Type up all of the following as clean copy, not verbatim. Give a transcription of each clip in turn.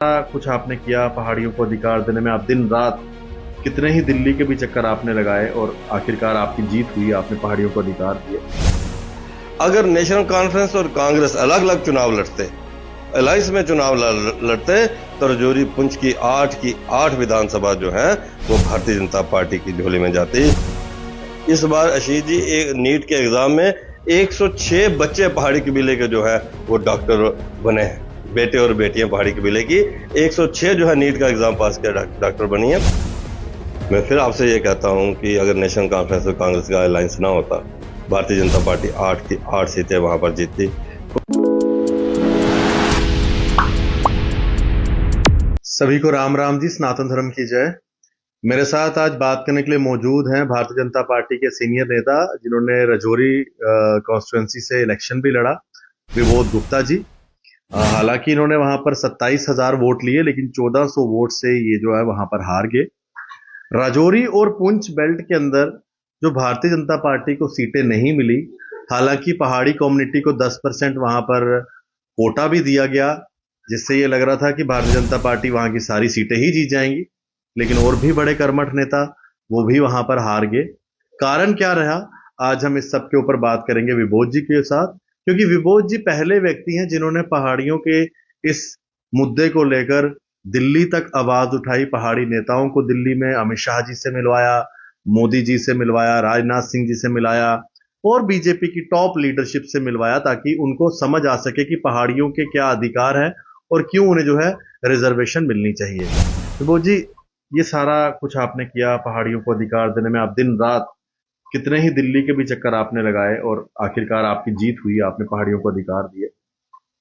कुछ आपने किया पहाड़ियों को अधिकार देने में। आप दिन रात कितने ही दिल्ली के भी चक्कर आपने लगाए और आखिरकार आपकी जीत हुई, आपने पहाड़ियों को अधिकार दिए। अगर नेशनल कॉन्फ्रेंस और कांग्रेस अलग अलग चुनाव लड़ते, अलायंस में चुनाव लड़ते, तो रजौरी पुंछ की 8 विधानसभा जो है वो भारतीय जनता पार्टी की झोली में जाती। इस बार आशीष जी एक नीट के एग्जाम में 106 बच्चे पहाड़ी कबीले के जो है वो डॉक्टर बने हैं। बेटे और बेटियां पहाड़ी कबीले की 106 जो है नीट का एग्जाम पास किया डॉक्टर बनी है। मैं फिर आपसे ये कहता हूं कि अगर नेशनल कॉन्फ्रेंस और कांग्रेस का अलायंस ना होता, भारतीय जनता पार्टी 8 की 8 सीटें वहां पर जीतती। सभी को राम राम जी, सनातन धर्म की जय। मेरे साथ आज बात करने के लिए मौजूद हैं भारतीय जनता पार्टी के सीनियर नेता जिन्होंने रजौरी कॉन्स्टिट्यूएंसी से इलेक्शन भी लड़ा, विबोध गुप्ता जी। हालांकि इन्होंने वहां पर 27,000 वोट लिए, लेकिन 1400 वोट से ये जो है वहां पर हार गए। राजौरी और पुंछ बेल्ट के अंदर जो भारतीय जनता पार्टी को सीटें नहीं मिली, हालांकि पहाड़ी कम्युनिटी को 10% वहां पर कोटा भी दिया गया, जिससे ये लग रहा था कि भारतीय जनता पार्टी वहां की सारी सीटें ही जीत जाएंगी। लेकिन और भी बड़े कर्मठ नेता वो भी वहां पर हार गए। कारण क्या रहा, आज हम इस सब के ऊपर बात करेंगे विबोध जी के साथ, क्योंकि विबोध जी पहले व्यक्ति हैं जिन्होंने पहाड़ियों के इस मुद्दे को लेकर दिल्ली तक आवाज उठाई। पहाड़ी नेताओं को दिल्ली में अमित शाह जी से मिलवाया, मोदी जी से मिलवाया, राजनाथ सिंह जी से मिलाया और बीजेपी की टॉप लीडरशिप से मिलवाया, ताकि उनको समझ आ सके कि पहाड़ियों के क्या अधिकार है और क्यों उन्हें जो है रिजर्वेशन मिलनी चाहिए। विबोध जी, ये सारा कुछ आपने किया पहाड़ियों को अधिकार देने में। आप दिन रात कितने ही दिल्ली के भी चक्कर आपने लगाए और आखिरकार आपकी जीत हुई, आपने पहाड़ियों को अधिकार दिए।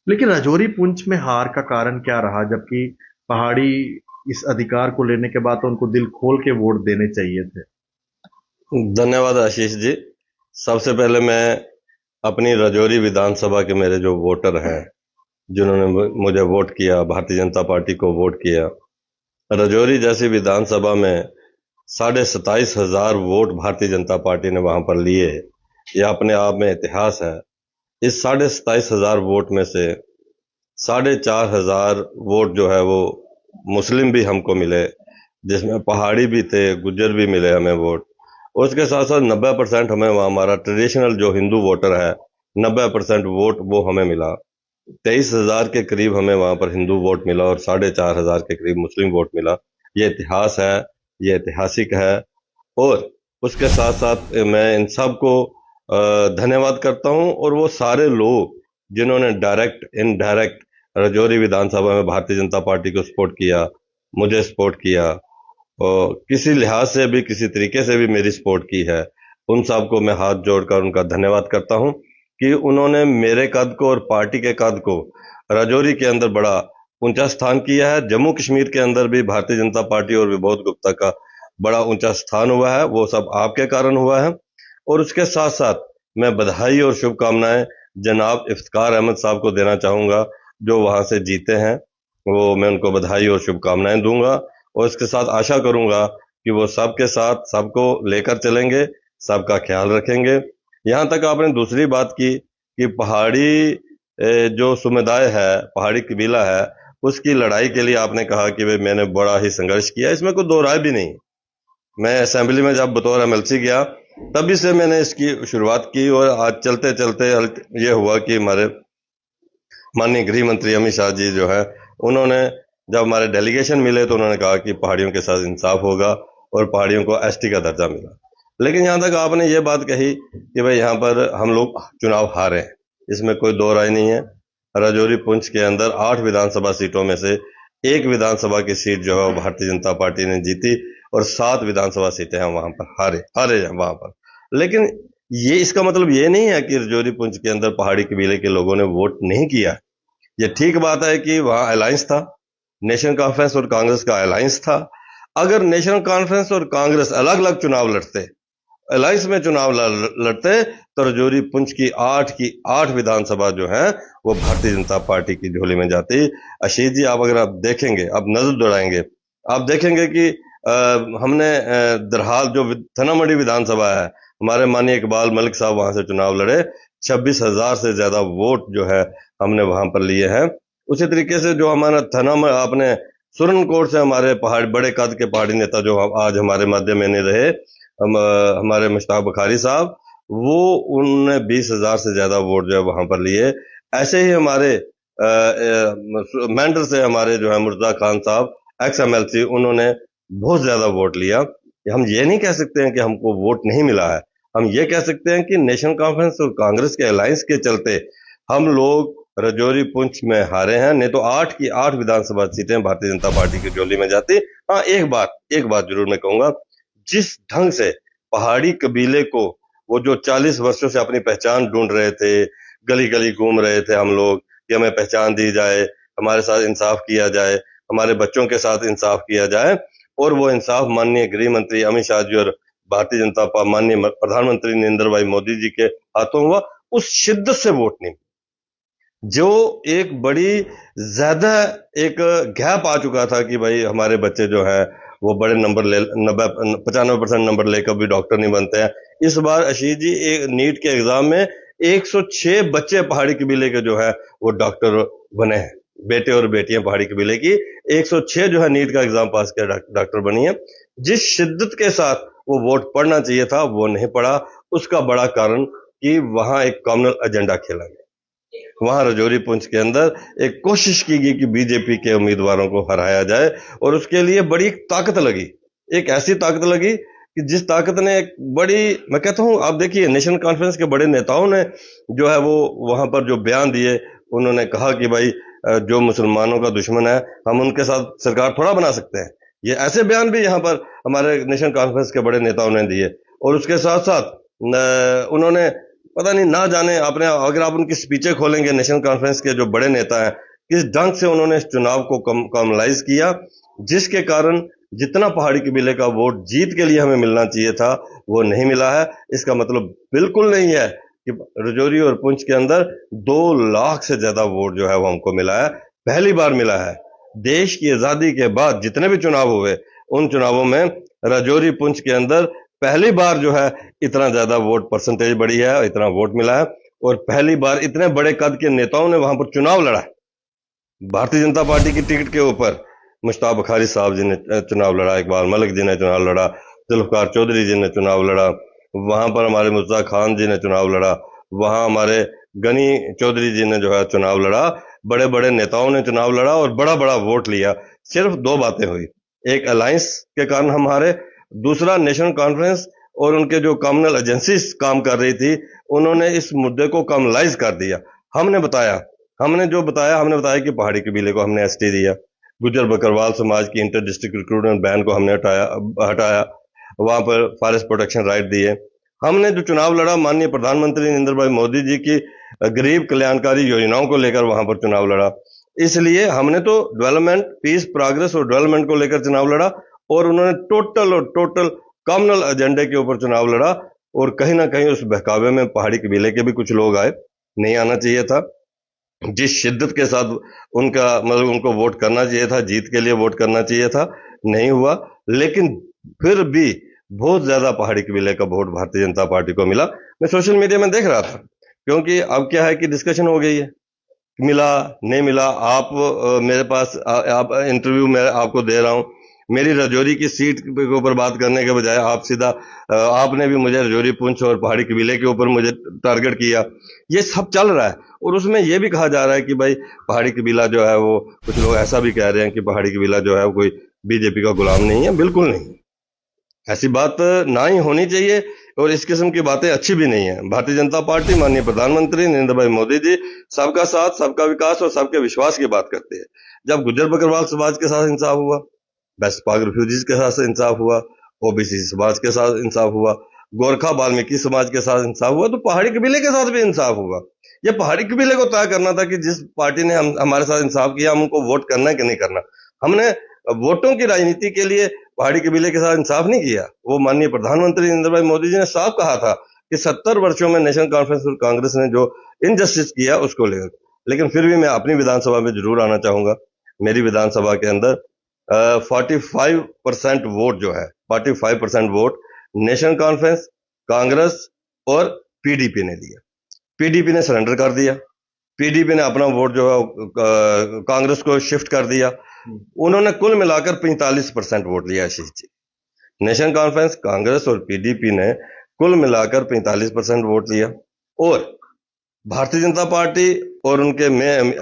लेकिन राजौरी पुंछ में हार का कारण क्या रहा, जबकि पहाड़ी इस अधिकार को लेने के बाद तो उनको दिल खोल के वोट देने चाहिए थे। धन्यवाद आशीष जी। सबसे पहले मैं अपनी रजौरी विधानसभा के मेरे जो वोटर हैं, जिन्होंने मुझे वोट किया, भारतीय जनता पार्टी को वोट किया, रजौरी जैसी विधानसभा में 27,500 वोट भारतीय जनता पार्टी ने वहां पर लिए। यह अपने आप में इतिहास है। इस 27,500 वोट में से 4,500 वोट जो है वो मुस्लिम भी हमको मिले, जिसमें पहाड़ी भी थे, गुज्जर भी मिले हमें वोट। उसके साथ साथ 90% हमें वहाँ हमारा ट्रेडिशनल जो हिंदू वोटर है, 90% वोट वो हमें मिला। 23,000 के करीब हमें वहां पर हिंदू वोट मिला और 4,500 के करीब मुस्लिम वोट मिला। ये इतिहास है, ये ऐतिहासिक है। और उसके साथ साथ मैं इन सब को धन्यवाद करता हूं। और वो सारे लोग जिन्होंने डायरेक्ट इनडायरेक्ट रजौरी विधानसभा में भारतीय जनता पार्टी को सपोर्ट किया, मुझे सपोर्ट किया और किसी लिहाज से भी, किसी तरीके से भी मेरी सपोर्ट की है, उन सबको मैं हाथ जोड़कर उनका धन्यवाद करता हूं कि उन्होंने मेरे कद को और पार्टी के कद को रजौरी के अंदर बड़ा ऊंचा स्थान किया है। जम्मू कश्मीर के अंदर भी भारतीय जनता पार्टी और विबोध गुप्ता का बड़ा ऊंचा स्थान हुआ है, वो सब आपके कारण हुआ है। और उसके साथ साथ मैं बधाई और शुभकामनाएं जनाब इफ्तिकार अहमद साहब को देना चाहूंगा, जो वहां से जीते हैं। वो मैं उनको बधाई और शुभकामनाएं दूंगा और इसके साथ आशा करूंगा कि वो सबके साथ सबको लेकर चलेंगे, सबका ख्याल रखेंगे। यहाँ तक आपने दूसरी बात की कि पहाड़ी जो समुदाय है, पहाड़ी कबीला है, उसकी लड़ाई के लिए आपने कहा कि भाई मैंने बड़ा ही संघर्ष किया। इसमें कोई दो राय भी नहीं। मैं असेंबली में जब बतौर एमएलसी गया, तभी से मैंने इसकी शुरुआत की और आज चलते चलते ये हुआ कि हमारे माननीय गृह मंत्री अमित शाह जी जो है, उन्होंने जब हमारे डेलीगेशन मिले तो उन्होंने कहा कि पहाड़ियों के साथ इंसाफ होगा और पहाड़ियों को एसटी का दर्जा मिला। लेकिन यहाँ तक आपने ये बात कही कि भाई यहाँ पर हम लोग चुनाव हारे, इसमें कोई दो राय नहीं है। रजौरी पुंछ के अंदर 8 विधानसभा सीटों में से 1 विधानसभा की सीट जो है भारतीय जनता पार्टी ने जीती और 7 विधानसभा सीटें हैं वहां पर हारे हैं वहां पर। लेकिन ये इसका मतलब ये नहीं है कि रजौरी पुंछ के अंदर पहाड़ी कबीले के लोगों ने वोट नहीं किया। ये ठीक बात है कि वहां अलायंस था, नेशनल कॉन्फ्रेंस और कांग्रेस का अलायंस था। अगर नेशनल कॉन्फ्रेंस और कांग्रेस अलग अलग चुनाव लड़ते, अलायंस में चुनाव लड़ते, तो रजौरी पुंछ की 8 विधानसभा जो है वो भारतीय जनता पार्टी की झोली में जाती। आशीष जी, आप अगर आप देखेंगे, आप नजर दौड़ाएंगे, आप देखेंगे कि हमने दरहाल जो थनामड़ी विधानसभा है, हमारे माननीय इकबाल मलिक साहब वहां से चुनाव लड़े, 26,000 से ज्यादा वोट जो है हमने वहां पर लिए हैं। उसी तरीके से जो हमारा थना में आपने सुरनकोट से हमारे पहाड़ बड़े कद के पहाड़ी नेता जो आज हमारे मध्य में नहीं रहे, हमारे मुश्ताक बुखारी साहब, वो उन्होंने 20,000 से ज्यादा वोट जो है वहां पर लिए। ऐसे ही हमारे मेंढर से हमारे जो है मुर्तजा खान साहब एक्स MLC, उन्होंने बहुत ज्यादा वोट लिया। हम ये नहीं कह सकते हैं कि हमको वोट नहीं मिला है, हम ये कह सकते हैं कि नेशनल कॉन्फ्रेंस और कांग्रेस के अलायंस के चलते हम लोग राजौरी पुंछ में हारे हैं, नहीं तो 8 की 8 विधानसभा सीटें भारतीय जनता पार्टी की झोली में जाती। हाँ, एक बात जरूर मैं कहूंगा, जिस ढंग से पहाड़ी कबीले को वो जो 40 वर्षों से अपनी पहचान ढूंढ रहे थे, गली गली घूम रहे थे हम लोग कि हमें पहचान दी जाए, हमारे साथ इंसाफ किया जाए, हमारे बच्चों के साथ इंसाफ किया जाए, और वो इंसाफ माननीय गृह मंत्री अमित शाह जी और भारतीय जनता पार्टी माननीय प्रधानमंत्री नरेंद्र भाई मोदी जी के हाथों हुआ। उस शिद्दत से वोट नहीं, जो एक बड़ी ज्यादा एक गैप आ चुका था कि भाई हमारे बच्चे जो हैं वो बड़े नंबर ले 95% नंबर लेकर भी डॉक्टर नहीं बनते हैं। इस बार आशीष जी एक नीट के एग्जाम में 106 बच्चे पहाड़ी कबीले के जो है वो डॉक्टर बने हैं, बेटे और बेटियां पहाड़ी कबीले की 106 जो है नीट का एग्जाम पास किया डॉक्टर बनी है। जिस शिद्दत के साथ वो वोट पढ़ना चाहिए था वो नहीं पढ़ा। उसका बड़ा कारण कि वहां एक कॉमनल एजेंडा खेला गया। वहां राजौरी पुंछ के अंदर एक कोशिश की गई कि बीजेपी के उम्मीदवारों को हराया जाए, और उसके लिए बड़ी ताकत लगी, एक ऐसी ताकत लगी कि जिस ताकत ने एक बड़ी, मैं कहता हूं, आप देखिए नेशनल कॉन्फ्रेंस के बड़े नेताओं ने जो है वो वहां पर जो बयान दिए, उन्होंने कहा कि भाई जो मुसलमानों का दुश्मन है हम उनके साथ सरकार थोड़ा बना सकते हैं। ये ऐसे बयान भी यहाँ पर हमारे नेशनल कॉन्फ्रेंस के बड़े नेताओं ने दिए। और उसके साथ साथ उन्होंने पता नहीं, ना जाने आपने अगर आप उनकी स्पीचें खोलेंगे नेशनल कॉन्फ्रेंस के जो बड़े नेता हैं, किस ढंग से उन्होंने इस चुनाव को कॉमलाइज किया, जिसके कारण जितना पहाड़ी कबीले का वोट जीत के लिए हमें मिलना चाहिए था वो नहीं मिला है। इसका मतलब बिल्कुल नहीं है कि राजौरी और पुंछ के अंदर 2 लाख से ज्यादा वोट जो है वो हमको मिला है, पहली बार मिला है। देश की आजादी के बाद जितने भी चुनाव हुए उन चुनावों में राजौरी पुंछ के अंदर पहली बार जो है इतना ज्यादा वोट परसेंटेज बढ़ी है, इतना वोट मिला है, और पहली बार इतने बड़े कद के नेताओं ने वहां पर चुनाव लड़ा है। भारतीय जनता पार्टी की टिकट के ऊपर मुश्ताक बुखारी साहब जी ने चुनाव लड़ा, इकबाल मलिक जी ने चुनाव लड़ा, जुल्फकार चौधरी जी ने चुनाव लड़ा, वहां पर हमारे मुर्तजा खान जी ने चुनाव लड़ा, वहां हमारे गनी चौधरी जी ने जो है चुनाव लड़ा, बड़े बड़े नेताओं ने चुनाव लड़ा और बड़ा बड़ा वोट लिया। सिर्फ 2 बातें हुई, एक अलायंस के कारण हम हारे, दूसरा नेशनल कॉन्फ्रेंस और उनके जो कम्युनल एजेंसीज काम कर रही थी उन्होंने इस मुद्दे को कमलाइज कर दिया। हमने बताया कि पहाड़ी कबीले को हमने ST दिया, गुजर बकरवाल समाज की इंटर डिस्ट्रिक्ट रिक्रूटमेंट बैन को हमने हटाया, वहां पर फॉरेस्ट प्रोटेक्शन राइट दिए। हमने जो चुनाव लड़ा माननीय प्रधानमंत्री नरेंद्र भाई मोदी जी की गरीब कल्याणकारी योजनाओं को लेकर वहां पर चुनाव लड़ा। इसलिए हमने तो डेवलपमेंट, पीस, प्रोग्रेस और डेवलपमेंट को लेकर चुनाव लड़ा, और उन्होंने टोटल कॉमनल एजेंडे के ऊपर चुनाव लड़ा। और कहीं ना कहीं उस बहकावे में पहाड़ी कबीले के भी कुछ लोग आए, नहीं आना चाहिए था। जिस शिद्दत के साथ उनका मतलब उनको वोट करना चाहिए था, जीत के लिए वोट करना चाहिए था, नहीं हुआ। लेकिन फिर भी बहुत ज्यादा पहाड़ी कबीले का वोट भारतीय जनता पार्टी को मिला। मैं सोशल मीडिया में देख रहा था, क्योंकि अब क्या है कि डिस्कशन हो गई है, मिला नहीं मिला। आप मेरे पास आप इंटरव्यू में आपको दे रहा हूं, मेरी राजौरी की सीट के ऊपर बात करने के बजाय आप सीधा आपने भी मुझे राजौरी पुंछ और पहाड़ी कबीले के ऊपर मुझे टारगेट किया। ये सब चल रहा है, और उसमें यह भी कहा जा रहा है कि भाई पहाड़ी कबीला जो है वो, कुछ लोग ऐसा भी कह रहे हैं कि पहाड़ी कबीला जो है वो कोई बीजेपी का गुलाम नहीं है। बिल्कुल नहीं, ऐसी बात ना ही होनी चाहिए, और इस किस्म की बातें अच्छी भी नहीं है। भारतीय जनता पार्टी माननीय प्रधानमंत्री नरेंद्र भाई मोदी जी सबका साथ, सबका विकास और सबके विश्वास की बात करते हैं। जब गुजर बकरवाल समाज के साथ इंसाफ हुआ, वेस्ट पाक रिफ्यूजीज के साथ इंसाफ हुआ, OBC समाज के साथ इंसाफ हुआ, गोरखा वाल्मीकि समाज के साथ इंसाफ हुआ, तो पहाड़ी कबीले के साथ भी इंसाफ हुआ। यह पहाड़ी कबीले को तय करना था कि जिस पार्टी ने हमारे साथ इंसाफ किया हम उनको वोट करना है कि नहीं करना। हमने वोटों की राजनीति के लिए पहाड़ी कबीले के साथ इंसाफ नहीं किया। वो माननीय प्रधानमंत्री नरेंद्र भाई मोदी जी ने साफ कहा था कि 70 वर्षों में नेशनल कॉन्फ्रेंस और कांग्रेस ने जो इनजस्टिस किया उसको लेकर। लेकिन फिर भी मैं अपनी विधानसभा में जरूर आना चाहूंगा। मेरी विधानसभा के अंदर 45% वोट जो है, 45% वोट नेशनल कॉन्फ्रेंस, कांग्रेस और PDP ने दिया। PDP ने सरेंडर कर दिया, पीडीपी ने अपना वोट जो है कांग्रेस को शिफ्ट कर दिया। उन्होंने कुल मिलाकर 45% वोट लिया आशीष जी। नेशनल कॉन्फ्रेंस, कांग्रेस और पीडीपी ने कुल मिलाकर 45% वोट लिया, और भारतीय जनता पार्टी और उनके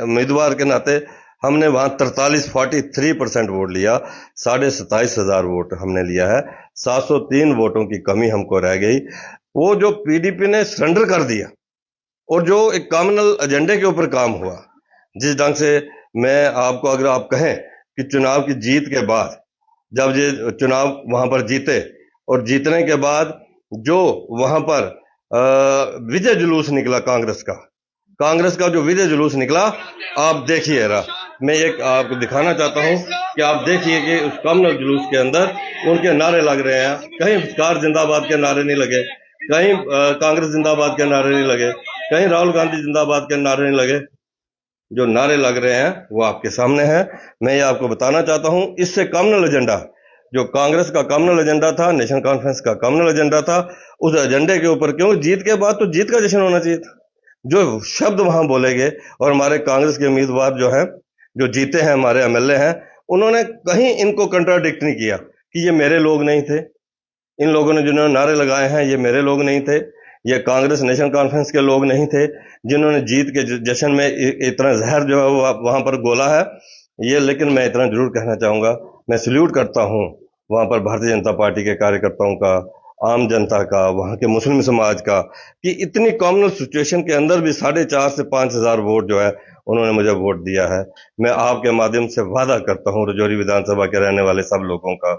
उम्मीदवार के नाते हमने वहां 43% वोट लिया। 27,500 वोट हमने लिया है। 703 वोटों की कमी हमको रह गई। वो जो पीडीपी ने सरेंडर कर दिया और जो एक कॉमनल एजेंडे के ऊपर काम हुआ, जिस ढंग से मैं आपको, अगर आप कहें कि चुनाव की जीत के बाद जब ये चुनाव वहां पर जीते और जीतने के बाद जो वहां पर विजय जुलूस निकला कांग्रेस का जो विजय जुलूस निकला, आप देखिए रहा, मैं एक आपको दिखाना चाहता हूं कि आप देखिए कि उस कॉमनल जुलूस के अंदर उनके नारे लग रहे हैं। कहीं कार जिंदाबाद के नारे नहीं लगे, कहीं कांग्रेस जिंदाबाद के नारे नहीं लगे, कहीं राहुल गांधी जिंदाबाद के नारे नहीं लगे। जो नारे लग रहे हैं वो आपके सामने हैं। मैं ये आपको बताना चाहता हूं, इससे कॉमनल एजेंडा, जो कांग्रेस का कॉमनल एजेंडा था, नेशनल कॉन्फ्रेंस का कॉमनल एजेंडा था, उस एजेंडे के ऊपर, क्यों जीत के बाद तो जीत का जश्न होना चाहिए था। जो शब्द वहां बोले गए, और हमारे कांग्रेस के उम्मीदवार जो हैं, जो जीते हैं, हमारे एमएलए हैं, उन्होंने कहीं इनको कंट्राडिक्ट नहीं किया कि ये मेरे लोग नहीं थे, इन लोगों ने जिन्होंने नारे लगाए हैं ये मेरे लोग नहीं थे, ये कांग्रेस नेशनल कॉन्फ्रेंस के लोग नहीं थे जिन्होंने जीत के जश्न में इतना जहर जो है वो वहां पर गोला है ये। लेकिन मैं इतना जरूर कहना चाहूंगा, मैं सल्यूट करता हूं वहां पर भारतीय जनता पार्टी के कार्यकर्ताओं का, आम जनता का, वहां के मुस्लिम समाज का, कि इतनी कॉमनल सिचुएशन के अंदर भी 4,500 से 5,000 वोट जो है उन्होंने मुझे वोट दिया है। मैं आपके माध्यम से वादा करता हूं रजौरी विधानसभा के रहने वाले सब लोगों का,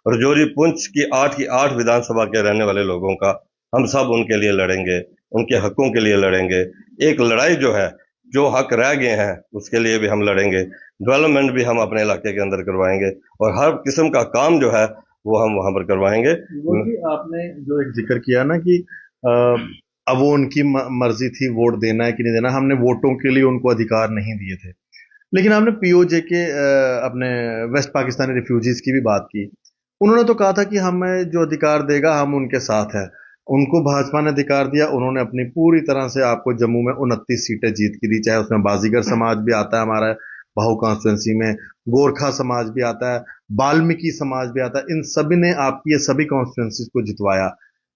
रजौरी पुंछ की 8 विधानसभा के रहने वाले लोगों का, हम सब उनके लिए लड़ेंगे, उनके हकों के लिए लड़ेंगे। एक लड़ाई जो है, जो हक रह गए हैं उसके लिए भी हम लड़ेंगे। डेवलपमेंट भी हम अपने इलाके के अंदर करवाएंगे, और हर किस्म का काम जो है वो हम वहां पर करवाएंगे। वो भी आपने जो एक जिक्र किया ना कि अब वो उनकी मर्जी थी वोट देना है कि नहीं देना, हमने वोटों के लिए उनको अधिकार नहीं दिए थे। लेकिन आपने पीओजे के अपने वेस्ट पाकिस्तानी रिफ्यूजीज की भी बात की। उन्होंने तो कहा था कि हमें जो अधिकार देगा हम उनके साथ हैं। उनको भाजपा ने अधिकार दिया, उन्होंने अपनी पूरी तरह से आपको जम्मू में 29 सीटें जीत की दी, चाहे उसमें बाजीगर समाज भी आता है हमारा बाहू कॉन्स्टिट्यूंसी में, गोरखा समाज भी आता है, वाल्मीकि समाज भी आता है। इन सभी ने आपकी ये सभी कॉन्स्टिट्यूंसीज को जितवाया।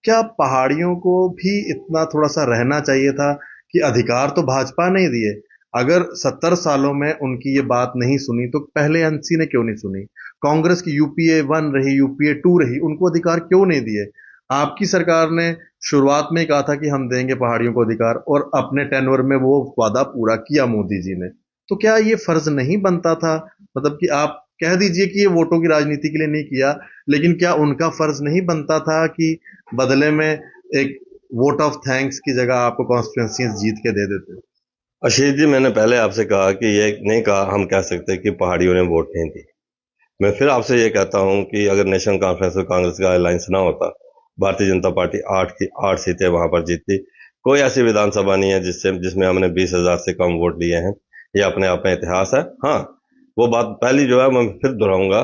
क्या पहाड़ियों को भी इतना थोड़ा सा रहना चाहिए था कि अधिकार तो भाजपा ने ही दिए, अगर 70 सालों में उनकी ये बात नहीं सुनी तो पहले एनसी ने क्यों नहीं सुनी? कांग्रेस की यूपीए 1 रही, यूपीए 2 रही, उनको अधिकार क्यों नहीं दिए? आपकी सरकार ने शुरुआत में ही कहा था कि हम देंगे पहाड़ियों को अधिकार, और अपने टेन्योर में वो वादा पूरा किया मोदी जी ने। तो क्या ये फर्ज नहीं बनता था, मतलब कि आप कह दीजिए कि ये वोटों की राजनीति के लिए नहीं किया, लेकिन क्या उनका फर्ज नहीं बनता था कि बदले में एक वोट ऑफ थैंक्स की जगह आपको कॉन्स्टिट्यूंसी जीत के दे देते? आशीष जी, मैंने पहले आपसे कहा कि ये नहीं कहा, हम कह सकते कि पहाड़ियों ने वोट नहीं दी। मैं फिर आपसे ये कहता हूं कि अगर नेशनल कॉन्फ्रेंस और कांग्रेस का अलायंस ना होता, भारतीय जनता पार्टी 8 की 8 सीटें वहां पर जीतती। कोई ऐसी विधानसभा नहीं है जिसमें हमने 20,000 से कम वोट लिए हैं। ये अपने आप में इतिहास है। हाँ, वो बात पहली जो है मैं फिर दोहराऊंगा,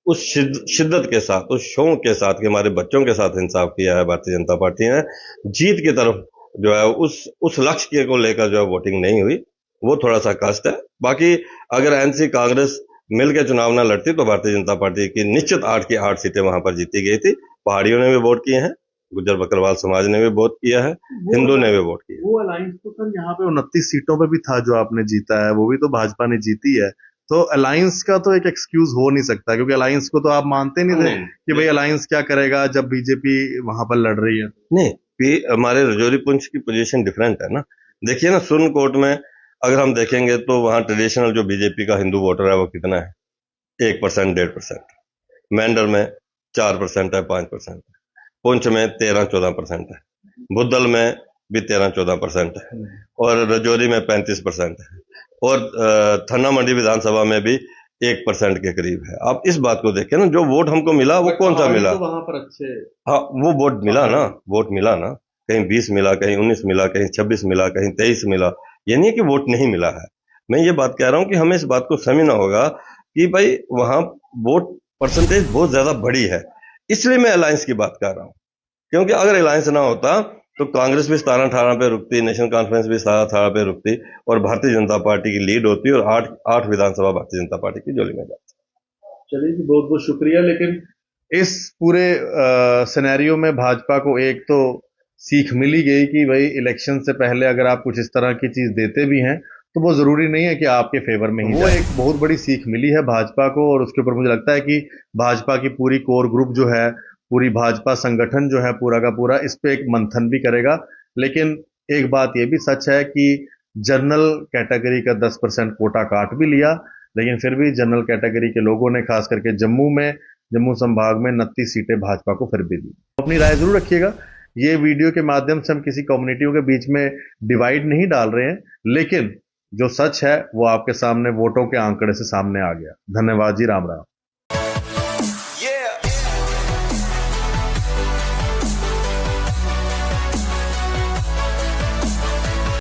उस शिद्दत के साथ, उस शौक के साथ कि हमारे बच्चों के साथ इंसाफ किया है भारतीय जनता पार्टी ने, जीत की तरफ जो है उस लक्ष्य को लेकर जो है वोटिंग नहीं हुई, वो थोड़ा सा कष्ट है। बाकी अगर एनसी कांग्रेस मिलकर चुनाव ना लड़ती तो भारतीय जनता पार्टी की निश्चित 8 की 8 सीटें वहां पर जीती गई थी। पहाड़ियों ने भी वोट किए हैं, गुज्जर बकरवाल समाज ने भी वोट किया है, हिंदू ने भी वोट किया। वो अलायंस तो सर यहाँ पे 29 सीटों पे भी था जो आपने जीता है, वो भी तो भाजपा ने जीती है। तो अलायंस का तो एक एक्सक्यूज हो नहीं सकता, क्योंकि अलायंस को तो आप मानते नहीं थे कि भाई अलायंस क्या करेगा जब बीजेपी वहां पर लड़ रही है। नहीं, हमारे रजौरी पुंछ की पोजीशन डिफरेंट है ना। देखिए ना, सुरन कोट में अगर हम देखेंगे तो वहां ट्रेडिशनल जो बीजेपी का हिंदू वोटर है वो कितना है? 1%, 1.5%। मेंढर में 4% है, 5% है। पुंछ में 13-14% है। बुद्धल में भी 13-14% है, और रजौरी में 35% है, और थन्ना मंडी विधानसभा में भी 1% के करीब है। आप इस बात को देखें ना, जो वोट हमको मिला वो कौन सा मिला? तो वहां पर अच्छे, हाँ, वो वोट मिला ना, वोट मिला ना। कहीं 20 मिला, कहीं 19 मिला, कहीं 26 मिला, कहीं 23 मिला। ये नहीं कि वोट नहीं मिला है। मैं ये बात कह रहा हूं कि हमें इस बात को समझना होगा कि भाई वहां वोट परसेंटेज बहुत ज्यादा बड़ी है। इसलिए मैं अलायंस की बात कर रहा हूं, क्योंकि अगर अलायंस ना होता तो कांग्रेस भी 17-18 पे रुकती, नेशनल कॉन्फ्रेंस भी 17-18 पे रुकती और भारतीय जनता पार्टी की लीड होती और आठ विधानसभा भारतीय जनता पार्टी की झोली में जाती। चलिए जी, बहुत बहुत शुक्रिया। लेकिन इस पूरे सिनेरियो में भाजपा को एक तो सीख मिली गई कि भाई इलेक्शन से पहले अगर आप कुछ इस तरह की चीज देते भी हैं तो वो जरूरी नहीं है कि आपके फेवर में ही वो एक बहुत बड़ी सीख मिली है भाजपा को। और उसके ऊपर मुझे लगता है कि भाजपा की पूरी कोर ग्रुप जो है, पूरी भाजपा संगठन जो है पूरा का पूरा इस पे एक मंथन भी करेगा। लेकिन एक बात ये भी सच है कि जनरल कैटेगरी का 10% कोटा काट भी लिया, लेकिन फिर भी जनरल कैटेगरी के लोगों ने खास करके जम्मू संभाग में 29 सीटें भाजपा को फिर भी दी। अपनी राय जरूर रखिएगा। ये वीडियो के माध्यम से हम किसी कम्युनिटियों के बीच में डिवाइड नहीं डाल रहे हैं, लेकिन जो सच है वो आपके सामने वोटों के आंकड़े से सामने आ गया। धन्यवाद जी, राम राम।